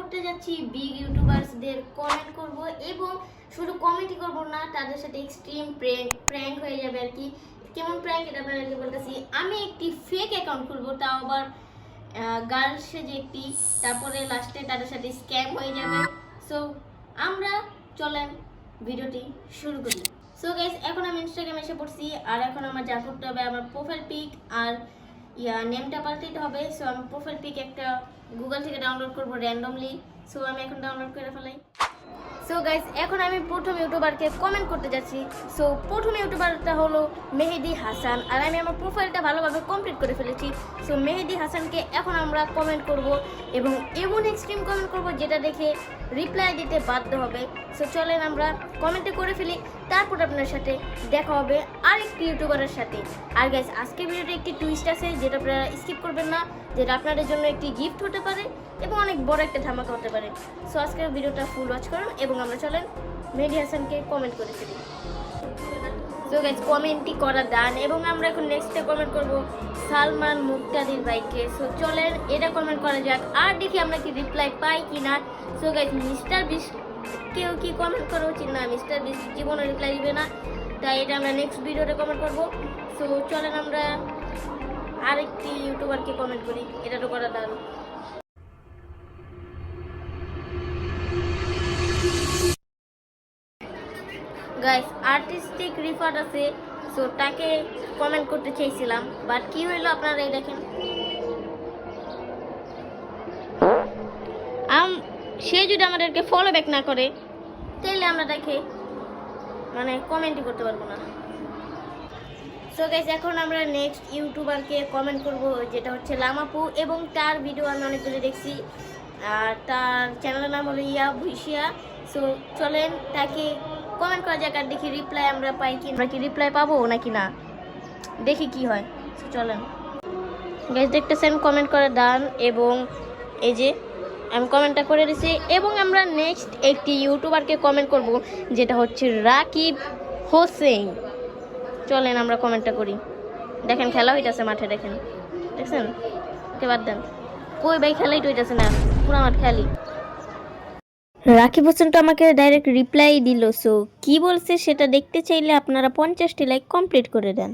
করতে যাচ্ছি big ইউটিউবার্সদের comment করব এবং শুধু কমেন্টই করব না, তাদের সাথে এক্সট্রিম প্র্যাঙ্ক হয়ে যাবে আর কি। কেমন প্র্যাঙ্ক এটা আপনাদেরকে বলতেছি। আমি একটি ফেক অ্যাকাউন্ট খুলবো, তাও আবার গার্লস যে একটি, তারপরে লাস্টে তাদের সাথে স্ক্যাম হয়ে যাবে। সো আমরা চলেন ভিডিওটি শুরু করি। সো গাইস, এখন আমি ইনস্টাগ্রামে এসে পড়ছি, আর এখন আমার যা করতে হবে আমার প্রোফাইল পিক আর নেমটা পাল্টাতে হবে। সো আমি প্রোফাইল পিক একটা গুগল থেকে ডাউনলোড করব র্যান্ডমলি। সো আমি এখন ডাউনলোড করে ফেলাই। সো গাইস, এখন আমি প্রথম ইউটিউবারকে কমেন্ট করতে যাচ্ছি। সো প্রথম ইউটিউবারটা হলো মেহেদি হাসান, আর আমি আমার প্রোফাইলটা ভালোভাবে কমপ্লিট করে ফেলেছি। সো মেহেদি হাসানকে এখন আমরা কমেন্ট করব এবং এমন এক্সট্রিম কমেন্ট করব যেটা দেখে রিপ্লাই দিতে বাধ্য হবে। সো চলেন আমরা কমেন্টে করে ফেলি, তারপর আপনার সাথে দেখা হবে আরেকটি ইউটিউবারের সাথে। আর গাইস, আজকের ভিডিওতে একটি টুইস্ট আছে যেটা আপনারা স্কিপ করবেন না, যেটা আপনাদের জন্য একটি গিফট হতে পারে এবং অনেক বড় একটা ধামাকা হতে পারে। সো আজকের ভিডিওটা ফুল ওয়াচ করুন এবং আমরা চলেন মেহেদি হাসানকে কমেন্ট করে ফেলি। সো গাইস, কমেন্টই করা ডান এবং আমরা এখন নেক্সটে কমেন্ট করব সালমান মুক্তাদির ভাইকে। সো চলেন এটা কমেন্ট করা যাক, আর দেখি আমরা কি রিপ্লাই পাই কি না। সো গাইস, মিস্টার বিস কেউ কি কমেন্ট করা উচিত না, মিস্টার বিস জীবনে রিপ্লাই দিবে না, তাই এটা আমরা নেক্সট ভিডিওতে কমেন্ট করব। সো চলেন আমরা আরেকটি ইউটিউবারকে কমেন্ট করি, এটা তো করা দারুণ। গাইস, আর্টিস্টিক রিফাত আছে, সো তাকে কমেন্ট করতে চাইছিলাম, বাট কি হইলো আপনারা এই দেখেন। সে যদি আমাদেরকে ফলো ব্যাক না করে তাহলে আমরা তাকে কমেন্টই করতে পারবো না। সো গাইস, এখন আমরা নেক্সট ইউটিউবারকে কমেন্ট করব, যেটা হচ্ছে লামাপু, এবং তার ভিডিও আমি অনেকগুলো দেখছি, আর তার চ্যানেলের নাম হলো ইয়া ভুইশিয়া। সো চলেন তাকে কমেন্ট করা যাক, আর দেখি রিপ্লাই আমরা পাই কি, আমরা কি রিপ্লাই পাবো নাকি না, দেখি কি হয়। সো চলেন গাইস, দেখতেছেন কমেন্ট করে ডান, এবং এই যে আমি কমেন্টটা করে দিয়েছি, এবং আমরা নেক্সট একটি ইউটিউবারকে কমেন্ট করব, যেটা হচ্ছে রাকিব হোসেন। চলেন আমরা কমেন্টটা করি। দেখেন খেলা হইতেছে মাঠে, দেখছেন, ওকে বাদ দেন, কই ভাই খেলাই তো হইতেছে না, পুরো মাঠ খেলি। রাকিব হোসেন তো আমাকে ডাইরেক্ট রিপ্লাই দিল। সো কি বলছে সেটা দেখতে চাইলে আপনারা 50টি লাইক কমপ্লিট করে দেন।